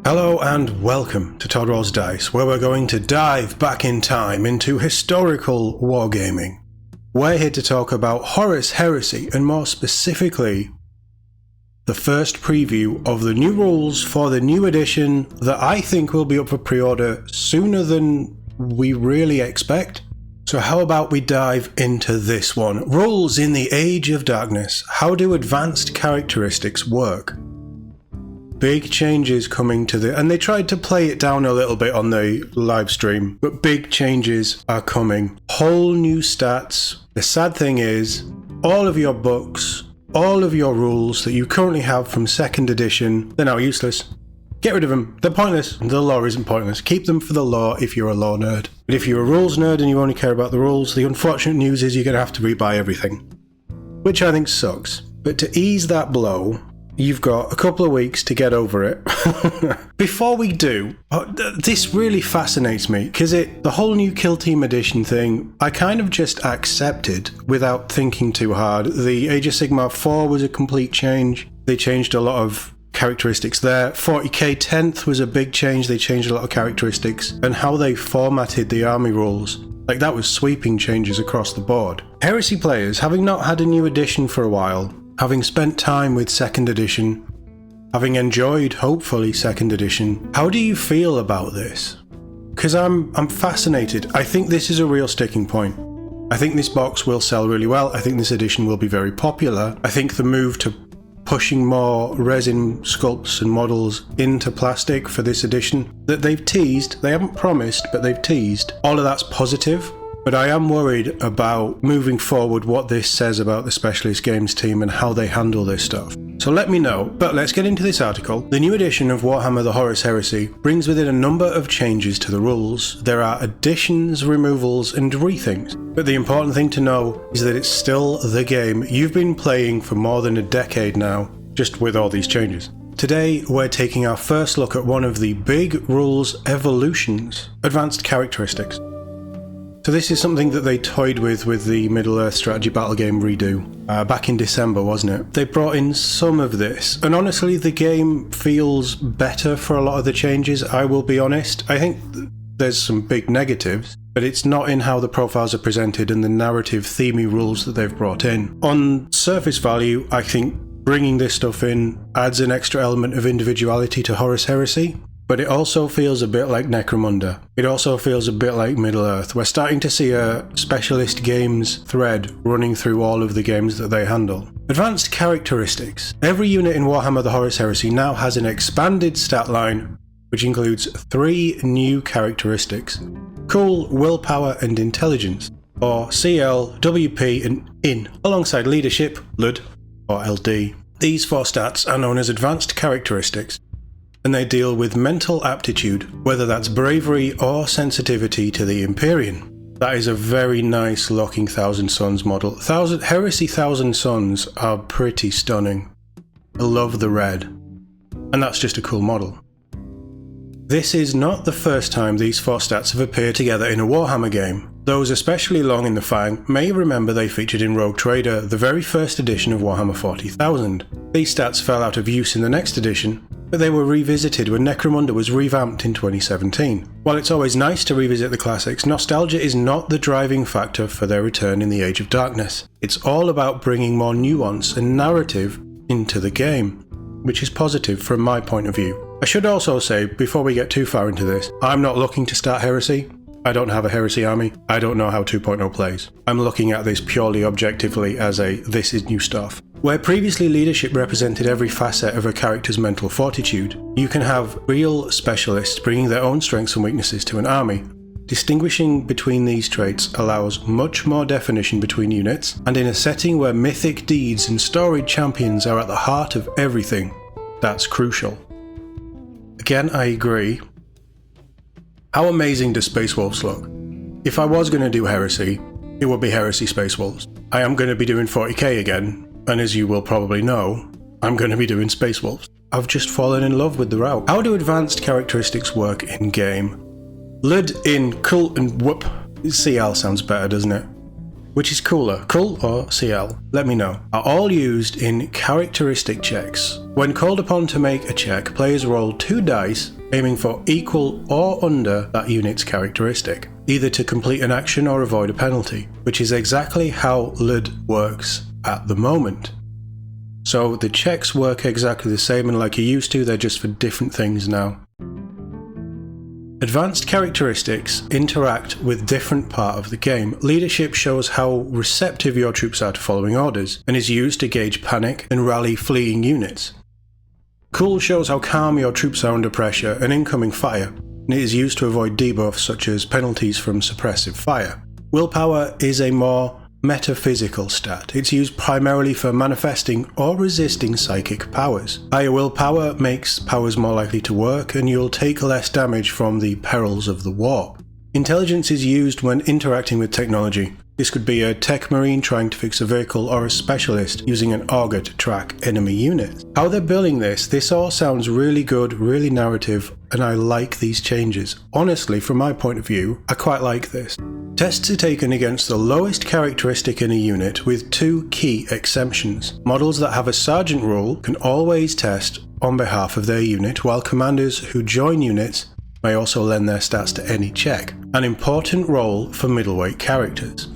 Hello and welcome to Todd Rolls Dice, where we're going to dive back in time into historical wargaming. We're here to talk about Horus Heresy, and more specifically, the first preview of the new rules for the new edition that I think will be up for pre-order sooner than we really expect. So how about we dive into this one? Rules in the Age of Darkness. How do advanced characteristics work? Big changes coming to the... and they tried to play it down a little bit on the live stream, but big changes are coming. Whole new stats. The sad thing is, all of your books, all of your rules that you currently have from 2nd edition, they're now useless. Get rid of them. They're pointless. The lore isn't pointless. Keep them for the lore if you're a lore nerd. But if you're a rules nerd and you only care about the rules, the unfortunate news is you're going to have to rebuy everything. Which I think sucks. But to ease that blow, you've got a couple of weeks to get over it. Before we do, this really fascinates me, because the whole new Kill Team edition thing, I kind of just accepted without thinking too hard. The Age of Sigmar 4 was a complete change. They changed a lot of characteristics there. 40k 10th was a big change. They changed a lot of characteristics and how they formatted the army rules. Like, that was sweeping changes across the board. Heresy players, having not had a new edition for a while, having spent time with 2nd edition, having enjoyed, hopefully, 2nd edition, how do you feel about this? Because I'm fascinated. I think this is a real sticking point. I think this box will sell really well. I think this edition will be very popular. I think the move to pushing more resin sculpts and models into plastic for this edition that they've teased, they haven't promised, but they've teased, all of that's positive. But I am worried about moving forward what this says about the Specialist Games team and how they handle this stuff. So let me know, but let's get into this article. The new edition of Warhammer the Horus Heresy brings with it a number of changes to the rules. There are additions, removals, and rethinks. But the important thing to know is that it's still the game you've been playing for more than a decade now, just with all these changes. Today, we're taking our first look at one of the big rules evolutions, advanced characteristics. So this is something that they toyed with the Middle-earth strategy battle game redo, back in December, wasn't it? They brought in some of this, and honestly the game feels better for a lot of the changes, I will be honest. I think there's some big negatives, but it's not in how the profiles are presented and the narrative themey rules that they've brought in. On surface value, I think bringing this stuff in adds an extra element of individuality to Horus Heresy. But it also feels a bit like Necromunda. It also feels a bit like Middle-earth. We're starting to see a Specialist Games thread running through all of the games that they handle. Advanced characteristics. Every unit in Warhammer the Horus Heresy now has an expanded stat line, which includes 3 new characteristics. Cool, Willpower, and Intelligence, or CL, WP, and IN, alongside Leadership, LUD, or LD. These 4 stats are known as advanced characteristics, and they deal with mental aptitude, whether that's bravery or sensitivity to the Empyrean. That is a very nice looking Thousand Sons model. Heresy Thousand Sons are pretty stunning. I love the red, and that's just a cool model. This is not the first time these 4 stats have appeared together in a Warhammer game. Those especially long in the fang may remember they featured in Rogue Trader, the very first edition of Warhammer 40,000. These stats fell out of use in the next edition, but they were revisited when Necromunda was revamped in 2017. While it's always nice to revisit the classics, nostalgia is not the driving factor for their return in the Age of Darkness. It's all about bringing more nuance and narrative into the game, which is positive from my point of view. I should also say, before we get too far into this, I'm not looking to start Heresy. I don't have a Heresy army. I don't know how 2.0 plays. I'm looking at this purely objectively as this is new stuff. Where previously leadership represented every facet of a character's mental fortitude, you can have real specialists bringing their own strengths and weaknesses to an army. Distinguishing between these traits allows much more definition between units, and in a setting where mythic deeds and storied champions are at the heart of everything, that's crucial. Again, I agree. How amazing does Space Wolves look? If I was going to do Heresy, it would be Heresy Space Wolves. I am going to be doing 40k again, and as you will probably know, I'm going to be doing Space Wolves. I've just fallen in love with the route. How do advanced characteristics work in game? Lid, in, Cool, and Whoop. CL sounds better, doesn't it? Which is cooler, Cool or CL? Let me know. Are all used in characteristic checks. When called upon to make a check, players roll 2 dice aiming for equal or under that unit's characteristic, either to complete an action or avoid a penalty, which is exactly how LUD works at the moment. So the checks work exactly the same, and like you used to, they're just for different things now. Advanced characteristics interact with different part of the game. Leadership shows how receptive your troops are to following orders, and is used to gauge panic and rally fleeing units. Cool shows how calm your troops are under pressure and incoming fire, and it is used to avoid debuffs such as penalties from suppressive fire. Willpower is a more metaphysical stat. It's used primarily for manifesting or resisting psychic powers. Higher willpower makes powers more likely to work, and you'll take less damage from the perils of the warp. Intelligence is used when interacting with technology. This could be a tech marine trying to fix a vehicle, or a specialist using an auger to track enemy units. How they're building this all sounds really good, really narrative, and I like these changes. Honestly, from my point of view, I quite like this. Tests are taken against the lowest characteristic in a unit, with two key exemptions. Models that have a sergeant role can always test on behalf of their unit, while commanders who join units may also lend their stats to any check. An important role for middleweight characters.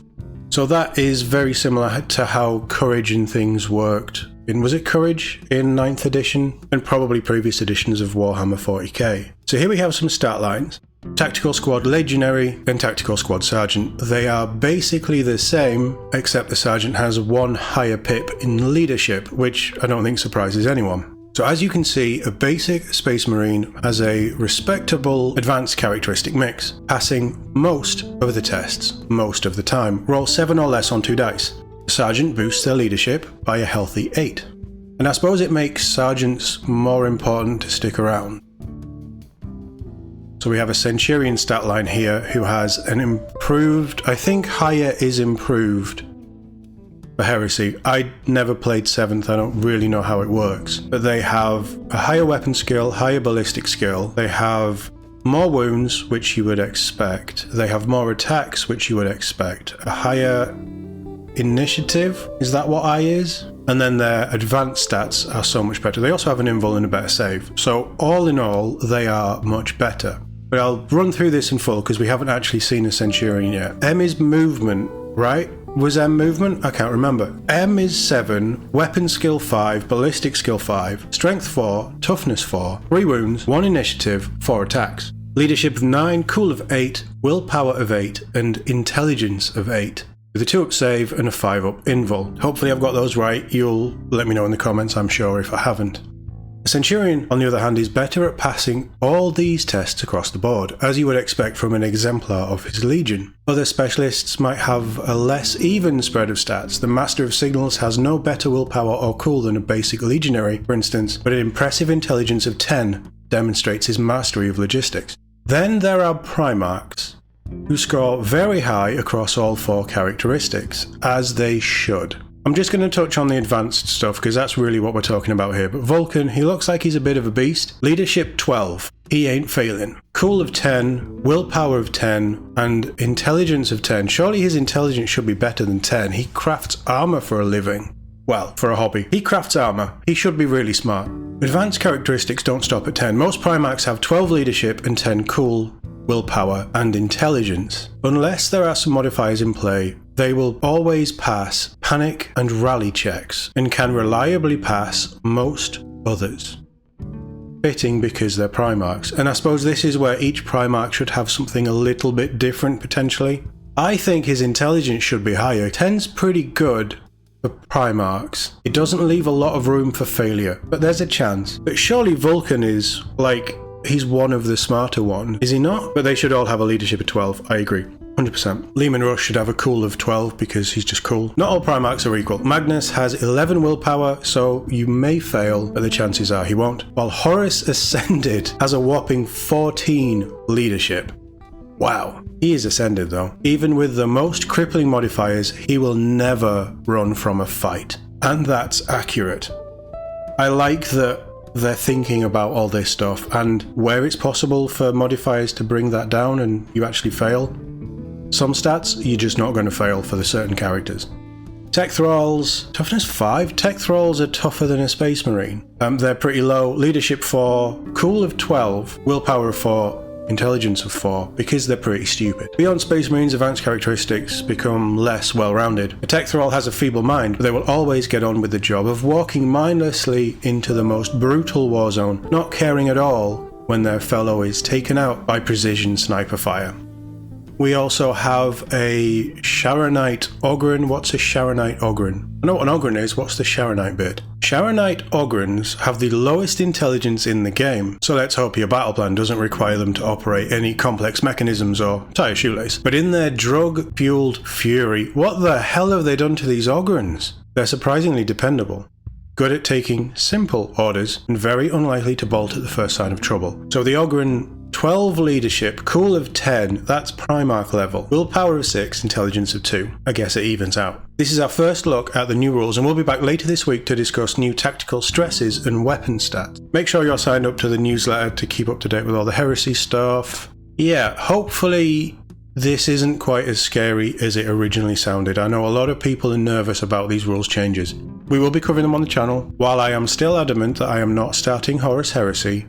So that is very similar to how courage and things worked was it courage in 9th edition? And probably previous editions of Warhammer 40k. So here we have some stat lines. Tactical Squad Legionary and Tactical Squad Sergeant. They are basically the same, except the Sergeant has one higher pip in leadership, which I don't think surprises anyone. So as you can see, a basic Space Marine has a respectable advanced characteristic mix, passing most of the tests, most of the time. Roll 7 or less on 2 dice. Sergeant boosts their leadership by a healthy 8. And I suppose it makes Sergeants more important to stick around. So we have a Centurion stat line here who has an improved, I think higher is improved for Heresy. I never played 7th, I don't really know how it works. But they have a higher weapon skill, higher ballistic skill, they have more wounds, which you would expect, they have more attacks, which you would expect, a higher initiative, is that what I is? And then their advanced stats are so much better. They also have an invul and a better save. So all in all, they are much better. But I'll run through this in full because we haven't actually seen a Centurion yet. M is movement, right? Was M movement? I can't remember. M is 7, weapon skill 5, ballistic skill 5, strength 4, toughness 4, 3 wounds, 1 initiative, 4 attacks. Leadership of 9, cool of 8, willpower of 8, and intelligence of 8. With a 2-up save and a 5-up invul. Hopefully I've got those right. You'll let me know in the comments, I'm sure, if I haven't. A Centurion, on the other hand, is better at passing all these tests across the board, as you would expect from an exemplar of his legion. Other specialists might have a less even spread of stats. The Master of Signals has no better willpower or cool than a basic legionary, for instance, but an impressive intelligence of 10 demonstrates his mastery of logistics. Then there are Primarchs, who score very high across all 4 characteristics, as they should. I'm just going to touch on the advanced stuff because that's really what we're talking about here. But Vulcan, he looks like he's a bit of a beast. Leadership 12, he ain't failing. Cool of 10, willpower of 10, and intelligence of 10. Surely his intelligence should be better than 10. He crafts armor for a living. Well, for a hobby. He crafts armor. He should be really smart. Advanced characteristics don't stop at 10. Most Primarchs have 12 leadership and 10 cool, willpower, and intelligence. Unless there are some modifiers in play, they will always pass panic and rally checks, and can reliably pass most others. Fitting because they're Primarchs, and I suppose this is where each Primarch should have something a little bit different potentially. I think his intelligence should be higher. 10's pretty good for Primarchs. It doesn't leave a lot of room for failure, but there's a chance. But surely Vulcan is, like, he's one of the smarter ones, is he not? But they should all have a leadership of 12, I agree. 100%. Lehman Rush should have a cool of 12 because he's just cool. Not all Primarchs are equal. Magnus has 11 willpower, so you may fail, but the chances are he won't. While Horus Ascended has a whopping 14 leadership. Wow. He is Ascended though. Even with the most crippling modifiers, he will never run from a fight. And that's accurate. I like that they're thinking about all this stuff, and where it's possible for modifiers to bring that down and you actually fail, some stats you're just not going to fail for the certain characters. Tech Thralls, toughness 5. Tech Thralls are tougher than a Space Marine. They're pretty low. Leadership 4, cool of 12, willpower of 4, intelligence of 4, because they're pretty stupid. Beyond Space Marines, advanced characteristics become less well-rounded. A Tech Thrall has a feeble mind, but they will always get on with the job of walking mindlessly into the most brutal war zone, not caring at all when their fellow is taken out by precision sniper fire. We also have a Sharonite Ogryn. What's a Sharonite Ogryn? I know what an Ogryn is, what's the Sharonite bit? Sharonite Ogryns have the lowest intelligence in the game, so let's hope your battle plan doesn't require them to operate any complex mechanisms or tie a shoelace. But in their drug-fueled fury, what the hell have they done to these Ogryns? They're surprisingly dependable. Good at taking simple orders, and very unlikely to bolt at the first sign of trouble. So the Ogryn, 12 leadership, cool of 10, that's Primarch level. Willpower of 6, intelligence of 2. I guess it evens out. This is our first look at the new rules, and we'll be back later this week to discuss new tactical stresses and weapon stats. Make sure you're signed up to the newsletter to keep up to date with all the heresy stuff. Yeah, hopefully this isn't quite as scary as it originally sounded. I know a lot of people are nervous about these rules changes. We will be covering them on the channel. While I am still adamant that I am not starting Horus Heresy,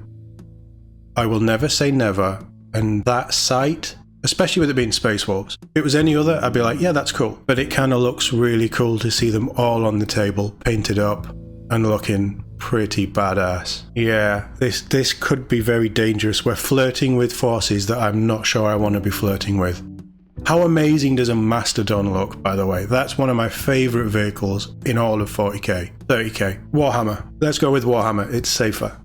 I will never say never, and that sight, especially with it being Space Wolves, if it was any other, I'd be like, yeah, that's cool. But it kind of looks really cool to see them all on the table, painted up, and looking pretty badass. Yeah, this could be very dangerous. We're flirting with forces that I'm not sure I want to be flirting with. How amazing does a Mastodon look, by the way? That's one of my favourite vehicles in all of 40k. 30k. Warhammer. Let's go with Warhammer, it's safer.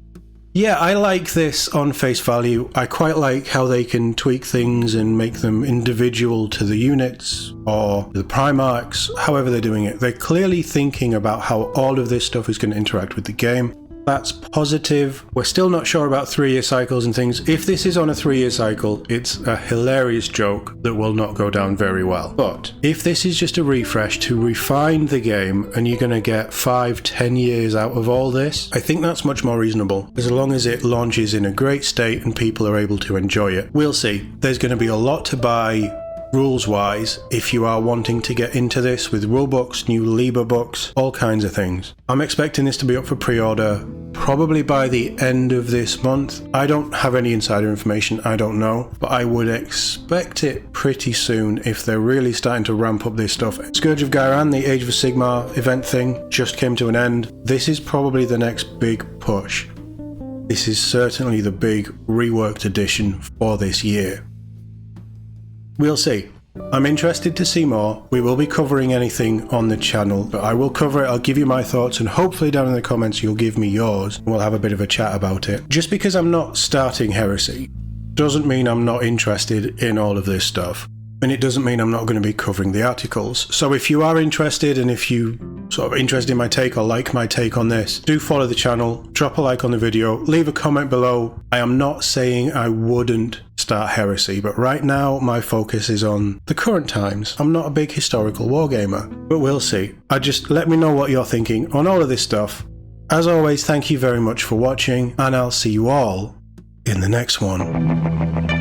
Yeah, I like this on face value. I quite like how they can tweak things and make them individual to the units or the Primarchs, however they're doing it. They're clearly thinking about how all of this stuff is going to interact with the game. That's positive. We're still not sure about 3-year cycles and things. If this is on a 3-year cycle, it's a hilarious joke that will not go down very well. But if this is just a refresh to refine the game and you're going to get 5-10 years out of all this, I think that's much more reasonable, as long as it launches in a great state and people are able to enjoy it. We'll see. There's going to be a lot to buy rules-wise if you are wanting to get into this, with rulebooks, new Liber books, all kinds of things. I'm expecting this to be up for pre-order probably by the end of this month. I don't have any insider information, I don't know, but I would expect it pretty soon if they're really starting to ramp up this stuff. Scourge of Gairan, the Age of Sigmar event thing, just came to an end. This is probably the next big push. This is certainly the big reworked edition for this year. We'll see. I'm interested to see more. We will be covering anything on the channel, but I will cover it. I'll give you my thoughts, and hopefully down in the comments you'll give me yours, and we'll have a bit of a chat about it. Just because I'm not starting Heresy doesn't mean I'm not interested in all of this stuff. And it doesn't mean I'm not going to be covering the articles. So if you are interested, and if you sort of interested in my take or like my take on this, do follow the channel, drop a like on the video, leave a comment below. I am not saying I wouldn't start Heresy, but right now my focus is on the current times. I'm not a big historical wargamer, but we'll see. Just let me know what you're thinking on all of this stuff. As always, thank you very much for watching, and I'll see you all in the next one.